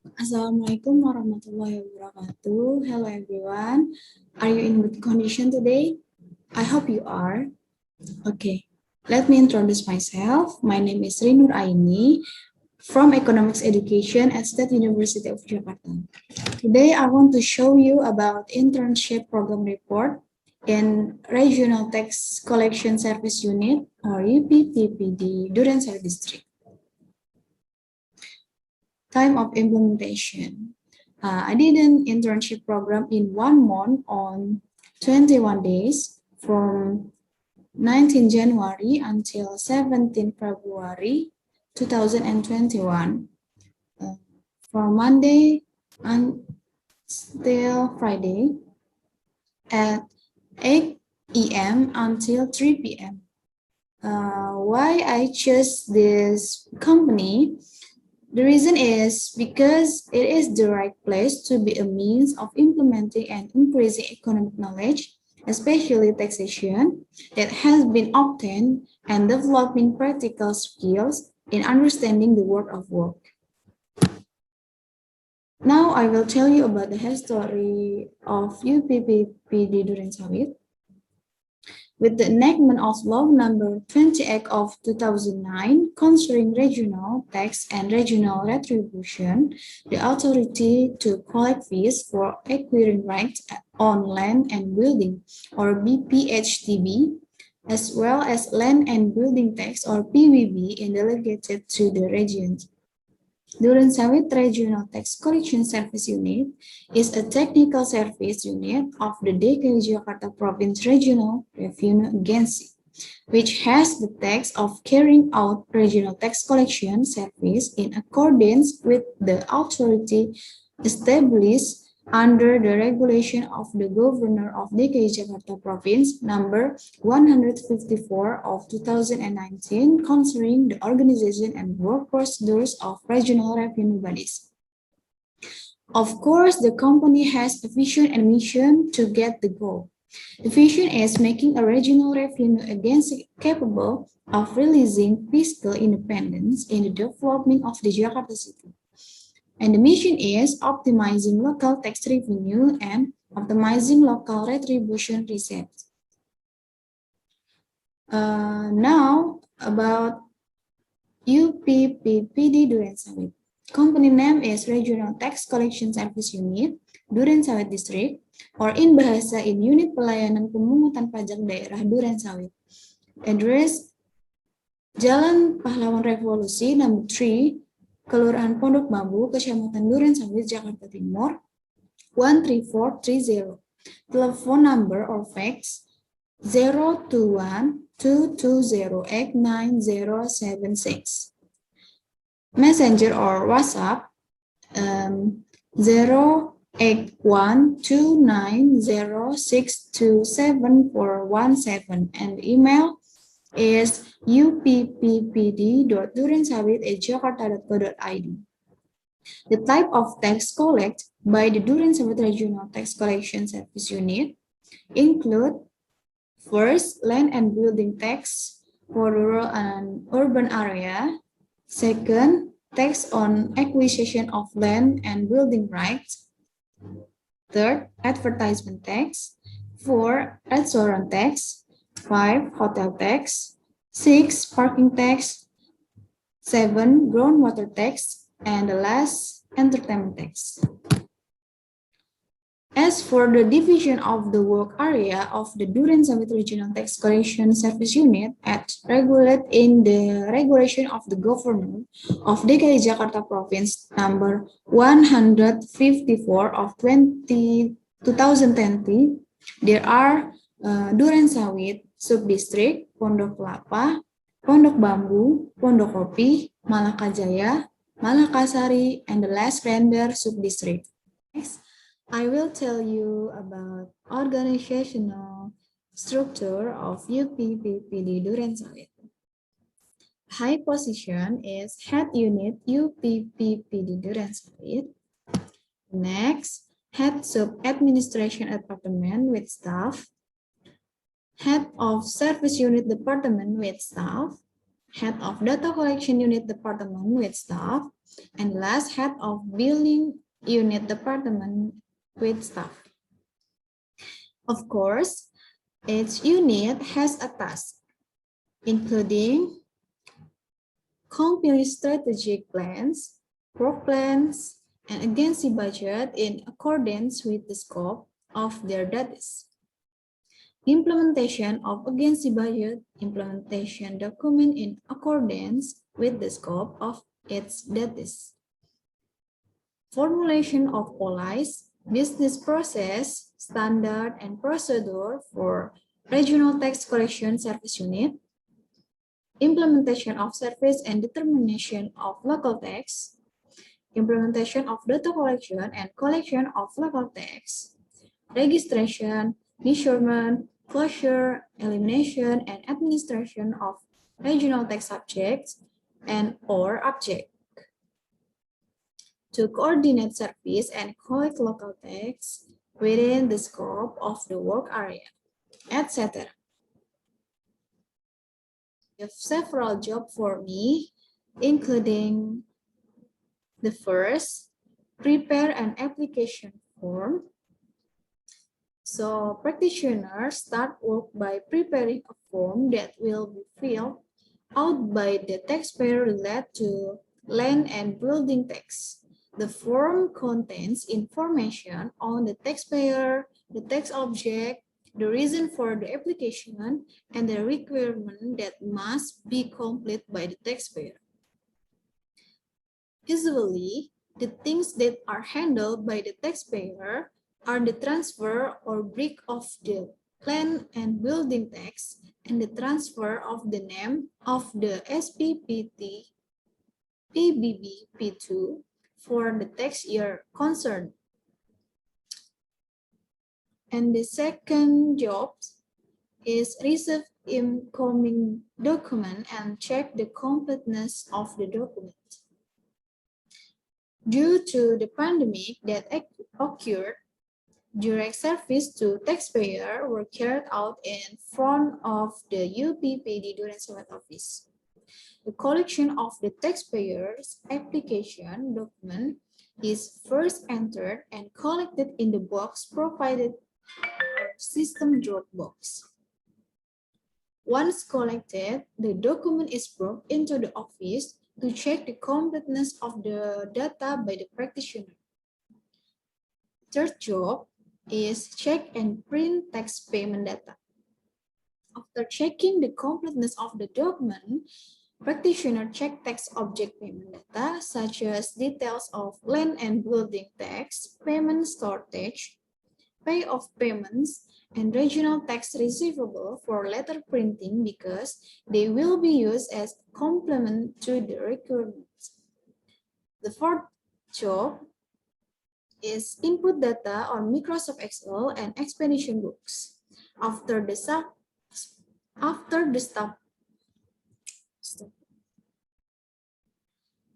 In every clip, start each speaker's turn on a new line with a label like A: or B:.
A: Assalamu'alaikum Wr.Wb. Hello everyone. Are you in good condition today? I hope you are. Okay, let me introduce myself. My name is Nur Aini from Economics Education at State University of Jakarta. Today I want to show you about internship program report in Regional Tax Collection Service Unit or UPPPD Duren Sawit District. Time of implementation. I did an internship program in 1 month on 21 days from 19 January until 17 February 2021. From Monday until Friday at 8 a.m. until 3 p.m. Why I chose this company? The reason is because it is the right place to be a means of implementing and increasing economic knowledge, especially taxation, that has been obtained and developing practical skills in understanding the world of work. Now I will tell you about the history of UPPPD Duren Sawit. With the enactment of Law Number 28 of 2009 concerning regional tax and regional retribution, the authority to collect fees for acquiring rights on land and building, or BPHTB, as well as land and building tax, or PBB, and delegated to the regions. Duren Sawit Regional Tax Collection Service Unit is a technical service unit of the DKI Jakarta Province Regional Revenue Agency, which has the task of carrying out regional tax collection service in accordance with the authority established under the regulation of the Governor of DKI Jakarta Province number 154 of 2019 concerning the organization and work procedures of regional revenue bodies. Of course, the company has a vision and mission to get the goal. The vision is making a regional revenue agency capable of realizing fiscal independence in the development of the Jakarta city. And the mission is optimizing local tax revenue and optimizing local retribution receipts. Now about UPPPD Duren Sawit. Company name is Regional Tax Collection Service Unit, Duren Sawit District, or in bahasa in Unit Pelayanan Pemungutan Pajak Daerah Duren Sawit. Address Jalan Pahlawan Revolusi No. 3, Kelurahan Pondok Bambu, Kecamatan Duren Sawit, Jakarta Timur, 13430. Telephone number or fax 021-2208-9076. Messenger or WhatsApp 08129062717, and email is uppppd.durensawit@jakarta.go.id. The type of tax collected by the Duren Sawit Regional Tax Collection Service Unit include: first, land and building tax for rural and urban area; second, tax on acquisition of land and building rights; third, advertisement tax; four, restaurant tax; 5, hotel tax; 6, parking tax; 7, groundwater tax; and the last, entertainment tax. As for the division of the work area of the Duren Sawit Regional Tax Collection Service Unit regulated in the regulation of the Governor of DKI Jakarta Province number 154 of 2020, there are Duren Sawit, Subdistrict, Pondok Kelapa, Pondok Bambu, Pondok Kopi, Malakajaya, Malakasari, and the last render Subdistrict. Next, I will tell you about organizational structure of UPPPD Duren Sawit. High position is Head Unit UPPPD Duren Sawit. Next, Head Sub-Administration Department with staff. Head of Service Unit Department with staff. head of data collection unit department with staff, and last, head of billing unit department with staff. Of course, each unit has a task, including compiling strategic plans, work plans, and agency budget in accordance with the scope of their duties. Implementation of agency budget, implementation document in accordance with the scope of its duties. Formulation of policies, business process, standard, and procedure for regional tax collection service unit. Implementation of service and determination of local tax. Implementation of data collection and collection of local tax. Registration, measurement, closure, elimination, and administration of regional tax subjects and/or object. To coordinate service and collect local tax within the scope of the work area, etc. You have several jobs for me, including the first, prepare an application form. So practitioners start work by preparing a form that will be filled out by the taxpayer related to land and building tax. The form contains information on the taxpayer, the tax object, the reason for the application, and the requirement that must be completed by the taxpayer. Usually, the things that are handled by the taxpayer are the transfer or break of the land and building tax and the transfer of the name of the SPPT PBBP2 for the tax year concerned. And the second job is receive incoming document and check the completeness of the document. Due to the pandemic that occurred, direct service to taxpayer were carried out in front of the UPPPD Duren Sawit office. The collection of the taxpayer's application document is first entered and collected in the box provided system drop box. Once collected, the document is brought into the office to check the completeness of the data by the practitioner. Third job is check and print tax payment data. After checking the completeness of the document, practitioner check tax object payment data such as details of land and building tax, payment shortage, pay of payments, and regional tax receivable for letter printing because they will be used as complement to the requirements. The fourth job is input data on Microsoft Excel and expedition books. After the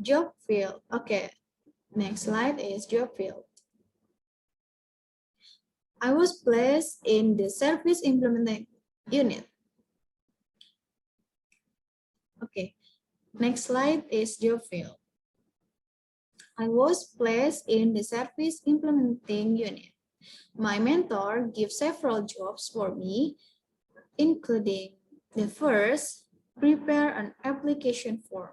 A: job field. Okay, next slide is job field. I was placed in the service implementing unit. Okay, next slide is job field. I was placed in the service implementing unit. My mentor gives several jobs for me, including the first, prepare an application form.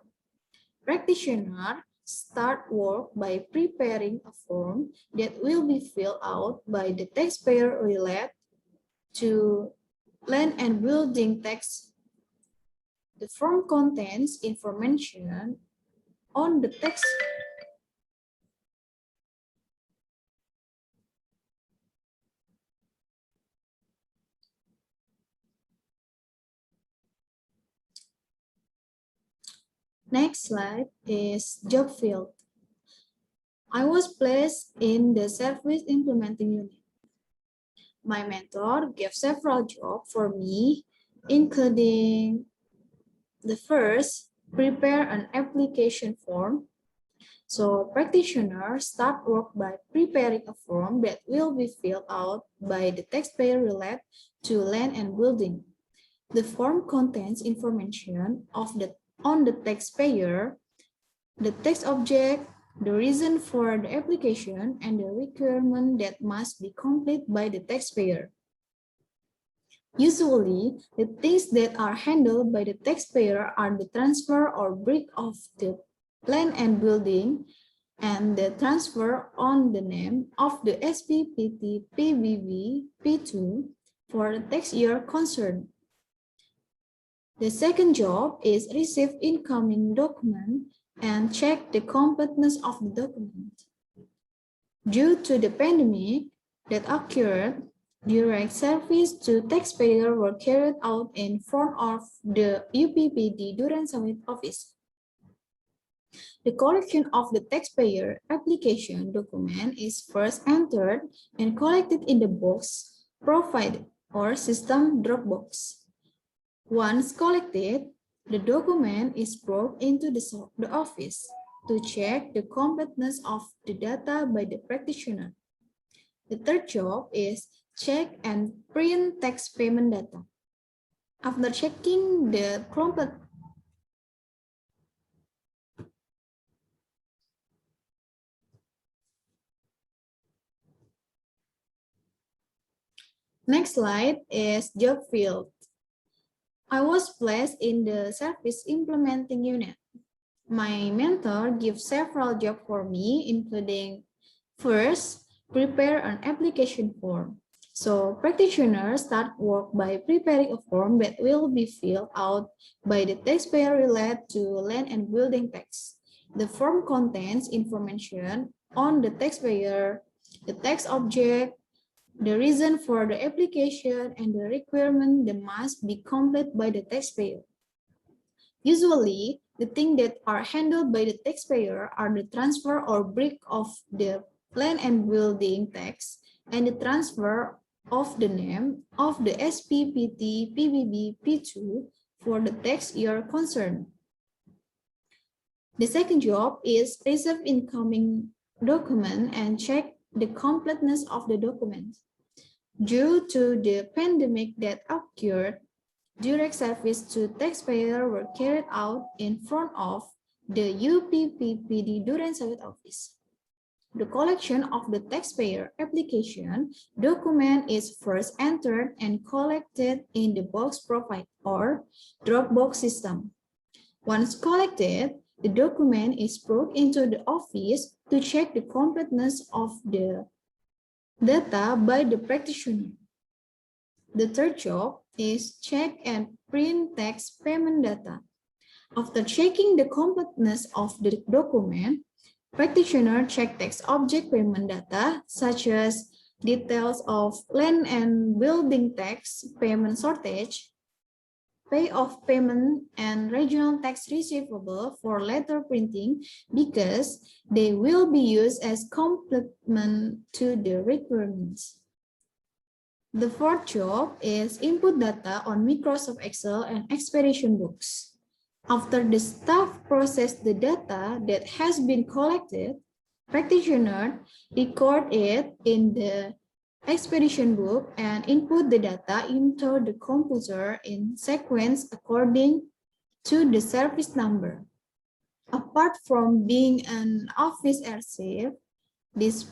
A: Practitioner start work by preparing a form that will be filled out by the taxpayer related to land and building tax. The form contains information on the tax. Next slide is job field. I was placed in the service implementing unit. My mentor gave several jobs for me, including the first, prepare an application form. So practitioners start work by preparing a form that will be filled out by the taxpayer related to land and building. The form contains information of the on the taxpayer, the tax object, the reason for the application, and the requirement that must be completed by the taxpayer. Usually, the things that are handled by the taxpayer are the transfer or break of the land and building, and the transfer on the name of the SPPT PBB P2 for the tax year concerned. The second job is receive incoming document and check the completeness of the document. Due to the pandemic that occurred, direct service to taxpayer were carried out in front of the UPPPD Duren Sawit office. The collection of the taxpayer application document is first entered and collected in the box provided or system Dropbox. Once collected, the document is brought into the office to check the completeness of the data by the practitioner. The third job is check and print tax payment data. After checking the complete Next slide is job field. I was placed in the service implementing unit. My mentor gives several jobs for me, including first, prepare an application form. So practitioners start work by preparing a form that will be filled out by the taxpayer related to land and building tax. The form contains information on the taxpayer, the tax object, the reason for the application, and the requirement that must be completed by the taxpayer. Usually, the things that are handled by the taxpayer are the transfer or break of the land and building tax and the transfer of the name of the SPPT PBB P2 for the tax year concerned. The second job is receive incoming document and check the completeness of the document. Due to the pandemic that occurred, direct service to taxpayer were carried out in front of the UPPPD Duren Sawit office. The collection of the taxpayer application document is first entered and collected in the box provided or Dropbox system. Once collected, the document is brought into the office to check the completeness of the data by the practitioner. The third job is check and print tax payment data. After checking the completeness of the document, practitioner check tax object payment data such as details of land and building tax payment shortage, pay-off payment, and regional tax receivable for letter printing because they will be used as complement to the requirements. The fourth job is input data on Microsoft Excel and expedition books. After the staff process the data that has been collected, practitioner record it in the expedition book and input the data into the computer in sequence according to the service number. Apart from being an office archive, this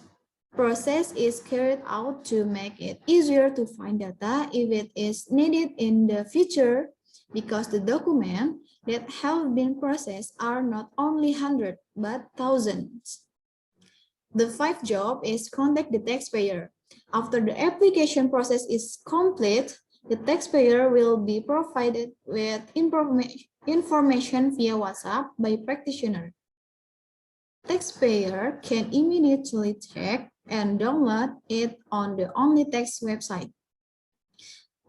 A: process is carried out to make it easier to find data if it is needed in the future, because the documents that have been processed are not only hundreds but thousands. The fifth job is contact the taxpayer. After the application process is complete, the taxpayer will be provided with information via WhatsApp by practitioner. Taxpayer can immediately check and download it on the OnlyTax website.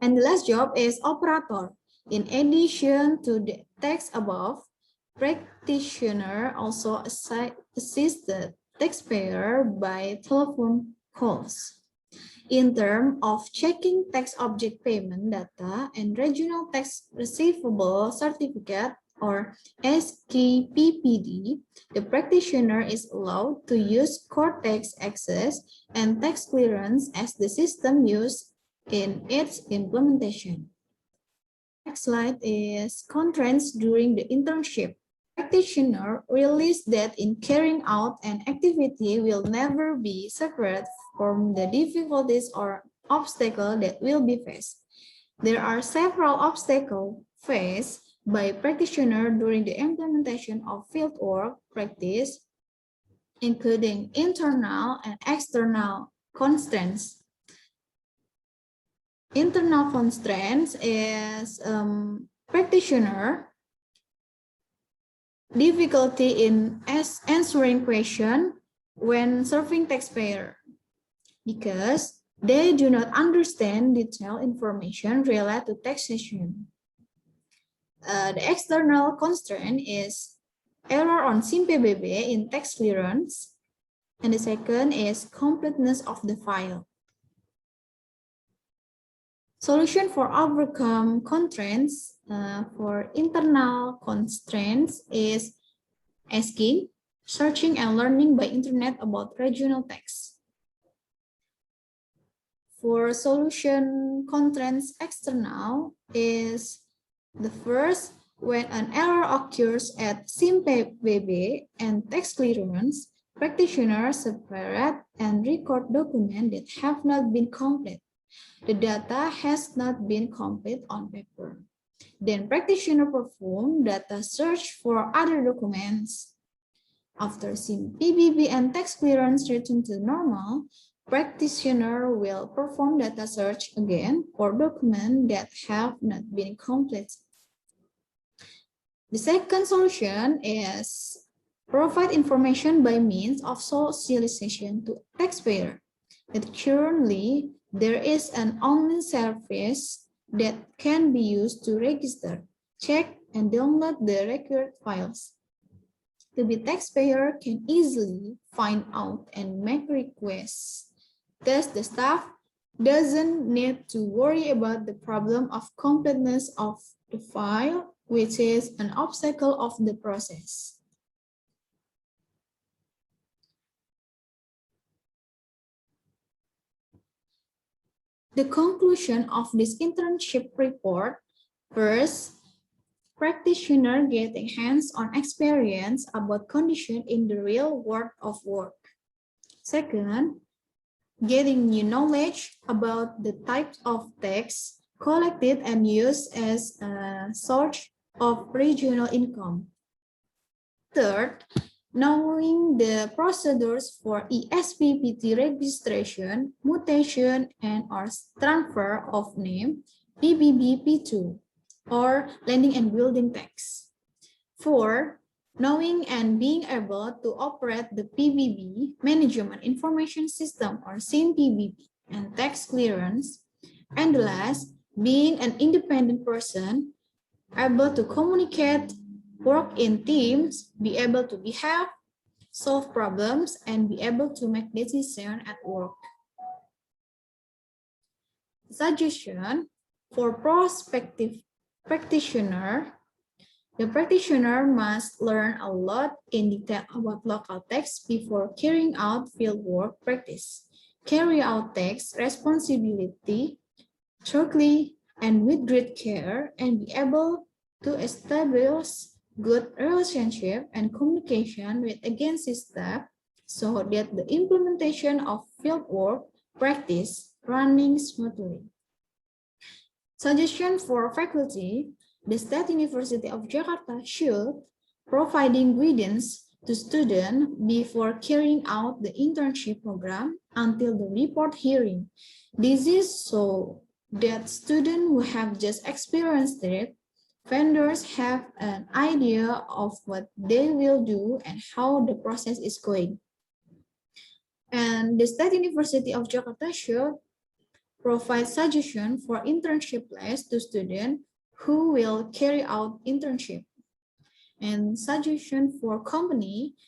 A: And the last job is operator. In addition to the text above, practitioner also assist the taxpayer by telephone calls. In terms of checking tax object payment data and regional tax receivable certificate or SKPPD, the practitioner is allowed to use core tax access and tax clearance as the system used in its implementation. Next slide is constraints during the internship. Practitioner realized that in carrying out an activity will never be separate from the difficulties or obstacles that will be faced. There are several obstacles faced by practitioner during the implementation of fieldwork practice, including internal and external constraints. Internal constraints is practitioner difficulty in answering question when serving taxpayer because they do not understand detailed information related to taxation. The external constraint is error on PE.A in tax clearance, and the second is completeness of the file. Solution for overcome constraints for internal constraints is asking, searching, and learning by internet about regional tax. For solution constraints external is the first, when an error occurs at PE.A and tax clearance, practitioners separate and record documents that have not been complete. The data has not been complete on paper. Then practitioner perform data search for other documents. After seeing PBB and tax clearance return to normal, practitioner will perform data search again for documents that have not been complete. The second solution is provide information by means of socialization to taxpayer. That currently, there is an online service that can be used to register, check, and download the required files. To be taxpayer can easily find out and make requests. Thus, the staff doesn't need to worry about the problem of completeness of the file, which is an obstacle of the process. The conclusion of this internship report: first, practitioner getting hands-on experience about conditions in the real world of work. Second, getting new knowledge about the types of tax collected and used as a source of regional income. Third, knowing the procedures for ESPPT registration, mutation, and/or transfer of name, PBB-P2, or landing and building tax. 4, knowing and being able to operate the PBB, Management Information System, or SIM-PBB, and tax clearance. And the last, being an independent person, able to communicate, work in teams, be able to behave, solve problems, and be able to make decisions at work. Suggestion for prospective practitioner: the practitioner must learn a lot in detail about local tax before carrying out fieldwork practice. Carry out tax responsibility thoroughly and with great care, and be able to establish good relationship and communication with agency staff so that the implementation of fieldwork practice running smoothly. Suggestion for faculty: the State University of Jakarta should providing guidance to students before carrying out the internship program until the report hearing. This is so that students who have just experienced it, vendors have an idea of what they will do and how the process is going. And the State University of Jakarta should provide suggestion for internship place to students who will carry out internship. And suggestion for company: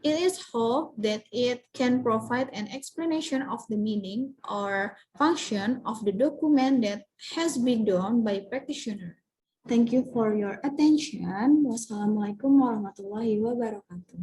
A: it is hoped that it can provide an explanation of the meaning or function of the document that has been done by practitioner. Thank you for your attention. Wassalamualaikum warahmatullahi wabarakatuh.